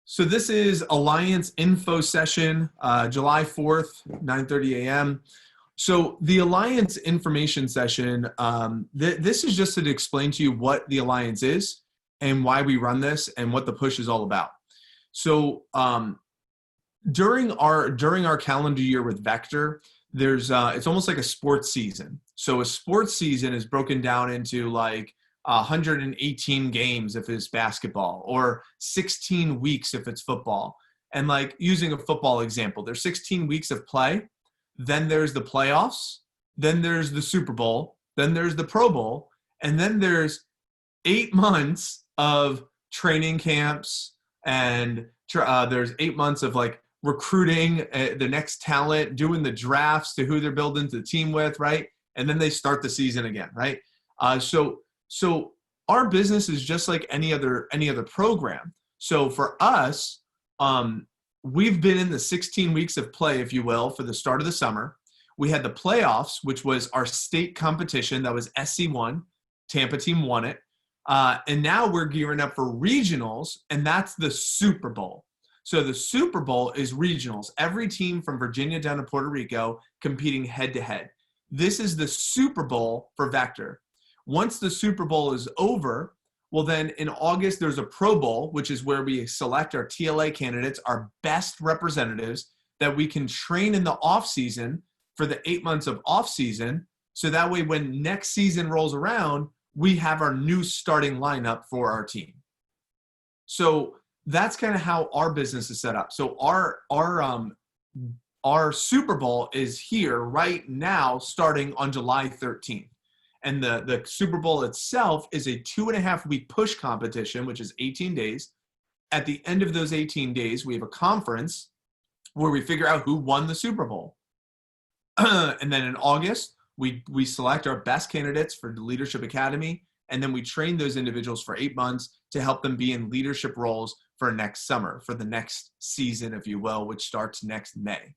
So this is Alliance Info Session, July 4th, 9:30 a.m. So the Alliance Information Session, this is just to explain to you what the Alliance is and why we run this and what the push is all about. So during our calendar year with Vector, there's it's almost like a sports season. So a sports season is broken down into like 118 games if it's basketball, or 16 weeks if it's football. And like using a football example, there's 16 weeks of play, then there's the playoffs, then there's the Super Bowl, then there's the Pro Bowl, and then there's 8 months of training camps, and there's 8 months of like recruiting the next talent, doing the drafts to who they're building the team with, right? And then they start the season again, right? So our business is just like any other program. So for us, we've been in the 16 weeks of play, if you will, for the start of the summer. We had the playoffs, which was our state competition. That was SC1. Tampa team won it. And now we're gearing up for regionals, and that's the Super Bowl. So the Super Bowl is regionals. Every team from Virginia down to Puerto Rico competing head-to-head. This is the Super Bowl for Vector. Once the Super Bowl is over, well, then in August, there's a Pro Bowl, which is where we select our TLA candidates, our best representatives that we can train in the off-season for the 8 months of off-season. So that way, when next season rolls around, we have our new starting lineup for our team. So that's kind of how our business is set up. So our Super Bowl is here right now, starting on July 13th. And the Super Bowl itself is a 2.5-week push competition, which is 18 days. At the end of those 18 days, we have a conference where we figure out who won the Super Bowl. And then in August, we select our best candidates for the Leadership Academy, and then we train those individuals for 8 months to help them be in leadership roles for next summer, for the next season, if you will, which starts next May.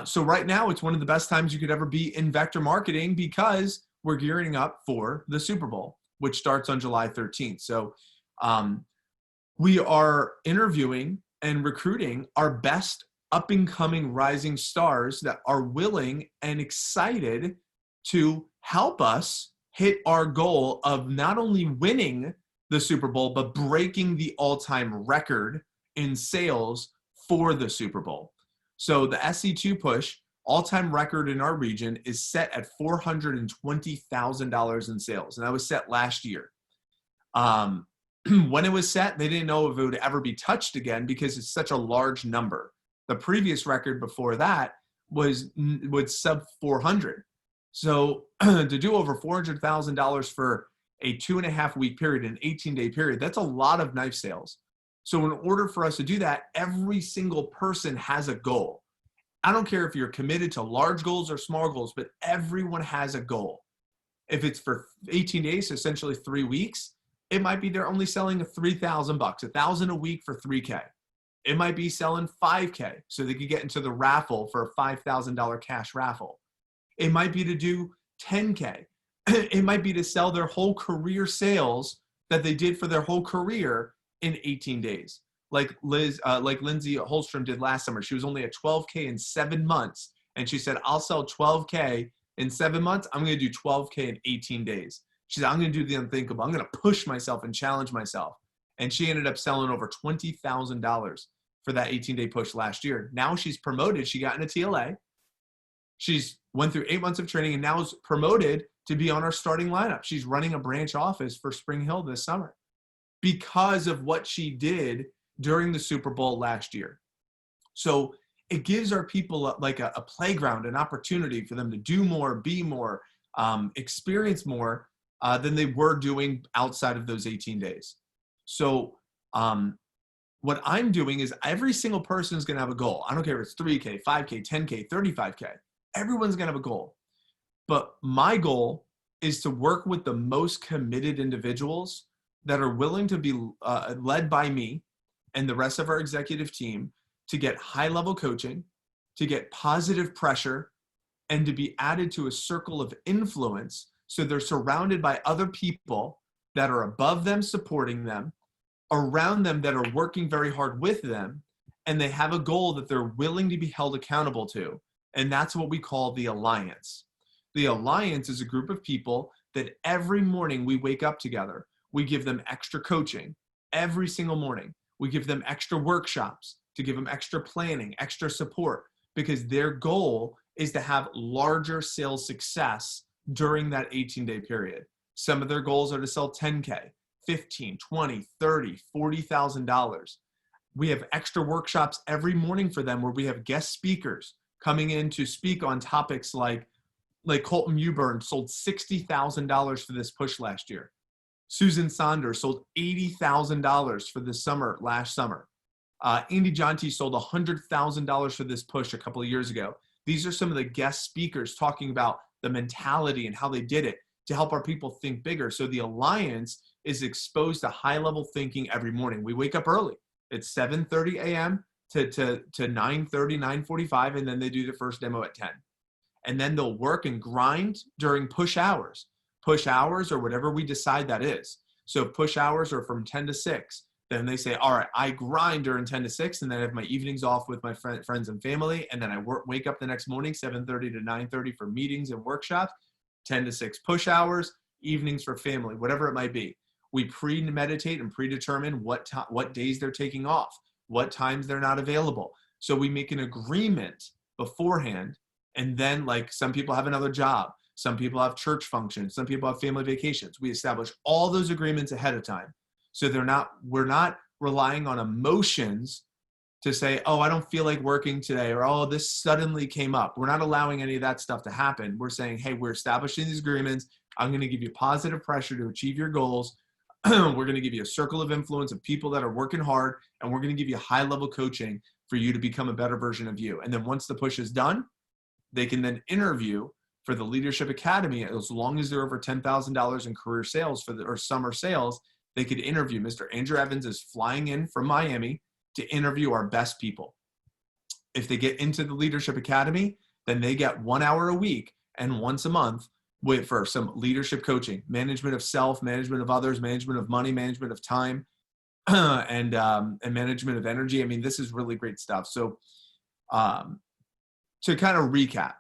So right now, it's one of the best times you could ever be in Vector marketing, because we're gearing up for the Super Bowl, which starts on July 13th. So we are interviewing and recruiting our best up-and-coming rising stars that are willing and excited to help us hit our goal of not only winning the Super Bowl, but breaking the all-time record in sales for the Super Bowl. So the SC2 push, all-time record in our region, is set at $420,000 in sales. And that was set last year. When it was set, they didn't know if it would ever be touched again because it's such a large number. The previous record before that was sub 400. So to do over $400,000 for a 2.5-week period, an 18-day period, that's a lot of knife sales. So in order for us to do that, every single person has a goal. I don't care if you're committed to large goals or small goals, but everyone has a goal. If it's for 18 days, so essentially 3 weeks, it might be they're only selling $3,000, $1,000 a week for $3K. It might be selling $5K so they could get into the raffle for a $5,000 cash raffle. It might be to do $10K. It might be to sell their whole career sales that they did for their whole career in 18 days. Like Lindsay Holstrom did last summer. She was only at $12K in 7 months. And she said, I'll sell $12K in 7 months. I'm going to do $12K in 18 days. She said, I'm going to do the unthinkable. I'm going to push myself and challenge myself. And she ended up selling over $20,000 for that 18-day push last year. Now she's promoted. She got into TLA. She's went through 8 months of training and now is promoted to be on our starting lineup. She's running a branch office for Spring Hill this summer because of what she did during the Super Bowl last year. So it gives our people a playground, an opportunity for them to do more, be more, experience more than they were doing outside of those 18 days. So what I'm doing is every single person is going to have a goal. I don't care if it's 3K, 5K, 10K, 35K. Everyone's going to have a goal. But my goal is to work with the most committed individuals that are willing to be led by me and the rest of our executive team to get high-level coaching, to get positive pressure, and to be added to a circle of influence so they're surrounded by other people that are above them, supporting them, around them that are working very hard with them, and they have a goal that they're willing to be held accountable to. And that's what we call the alliance. The alliance is a group of people that every morning we wake up together. We give them extra coaching every single morning. We give them extra workshops to give them extra planning, extra support, because their goal is to have larger sales success during that 18-day period. Some of their goals are to sell 10K, 15, 20, 30, $40,000. We have extra workshops every morning for them where we have guest speakers coming in to speak on topics like Colton Mewburn sold $60,000 for this push last year. Susan Saunders sold $80,000 for this summer, last summer. Andy Jonti sold $100,000 for this push a couple of years ago. These are some of the guest speakers talking about the mentality and how they did it to help our people think bigger. So the Alliance is exposed to high-level thinking every morning. We wake up early. It's 7:30 a.m. to 9:30, 9:45, and then they do the first demo at 10. And then they'll work and grind during push hours. Push hours or whatever we decide that is. So if push hours are from 10 to 6, then they say, all right, I grind during 10 to 6, and then I have my evenings off with my friends and family, and then I wake up the next morning, 7:30 to 9:30 for meetings and workshops, 10 to 6 push hours, evenings for family, whatever it might be. We pre-meditate and predetermine what days they're taking off, what times they're not available. So we make an agreement beforehand, and then like some people have another job, some people have church functions, some people have family vacations. We establish all those agreements ahead of time. So we're not relying on emotions to say, oh, I don't feel like working today, or oh, this suddenly came up. We're not allowing any of that stuff to happen. We're saying, hey, we're establishing these agreements. I'm going to give you positive pressure to achieve your goals. We're going to give you a circle of influence of people that are working hard, and we're going to give you high-level coaching for you to become a better version of you. And then once the push is done, they can then interview for the Leadership Academy. As long as they're over $10,000 in career sales or summer sales, they could interview. Mr. Andrew Evans is flying in from Miami to interview our best people. If they get into the Leadership Academy, then they get 1 hour a week and once a month for some leadership coaching, management of self, management of others, management of money, management of time, and management of energy. I mean, this is really great stuff. So to kind of recap,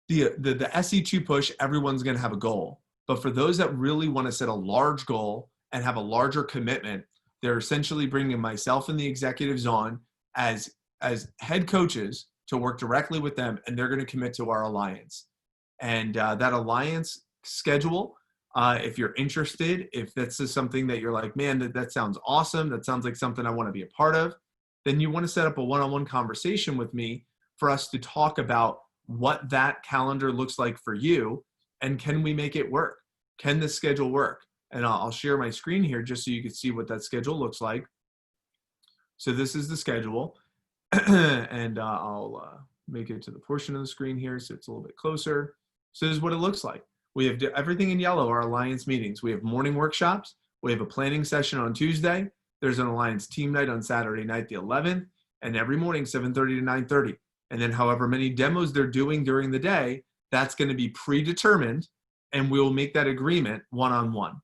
the SC2 push, everyone's going to have a goal. But for those that really want to set a large goal and have a larger commitment, they're essentially bringing myself and the executives on as head coaches to work directly with them, and they're going to commit to our alliance. And that alliance schedule, if you're interested, if this is something that you're like, man, that sounds awesome, that sounds like something I want to be a part of, then you want to set up a one-on-one conversation with me for us to talk about what that calendar looks like for you, and can we make it work? Can the schedule work? And I'll share my screen here just so you can see what that schedule looks like. So this is the schedule, and I'll make it to the portion of the screen here so it's a little bit closer. So this is what it looks like. We have everything in yellow, our alliance meetings. We have morning workshops. We have a planning session on Tuesday. There's an alliance team night on Saturday night, the 11th, and every morning, 7:30 to 9:30. And then however many demos they're doing during the day, that's going to be predetermined, and we'll make that agreement one-on-one.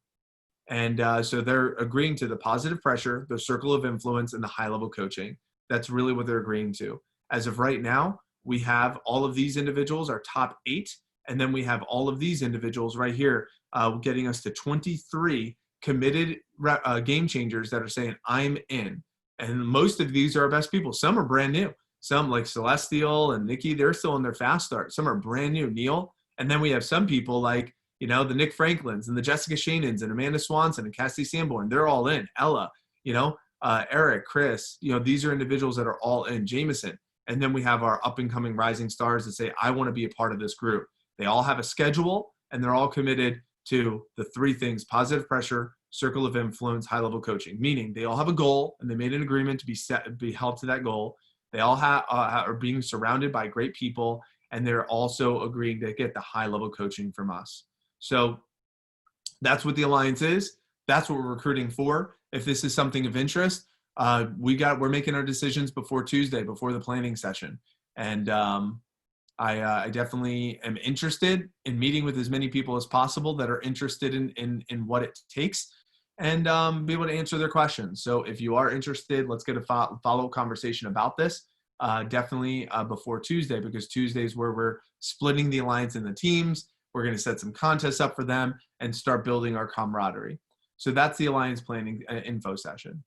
And so they're agreeing to the positive pressure, the circle of influence, and the high-level coaching. That's really what they're agreeing to. As of right now, we have all of these individuals, our top 8, and then we have all of these individuals right here getting us to 23 committed game changers that are saying, I'm in. And most of these are our best people. Some are brand new. Some like Celestial and Nikki, they're still in their fast start. Some are brand new, Neil. And then we have some people like, the Nick Franklins and the Jessica Shanons and Amanda Swanson and Cassie Sanborn. They're all in. Ella, Eric, Chris, these are individuals that are all in. Jameson. And then we have our up and coming rising stars that say, I want to be a part of this group. They all have a schedule, and they're all committed to the 3 things: positive pressure, circle of influence, high level coaching, meaning they all have a goal and they made an agreement to be held to that goal. They all are being surrounded by great people, and they're also agreeing to get the high level coaching from us. So that's what the alliance is. That's what we're recruiting for. If this is something of interest, we're making our decisions before Tuesday, before the planning session. And I definitely am interested in meeting with as many people as possible that are interested in what it takes. and be able to answer their questions. So if you are interested, let's get a follow-up conversation about this. Definitely before Tuesday, because Tuesday is where we're splitting the alliance and the teams. We're going to set some contests up for them and start building our camaraderie. So that's the alliance planning info session.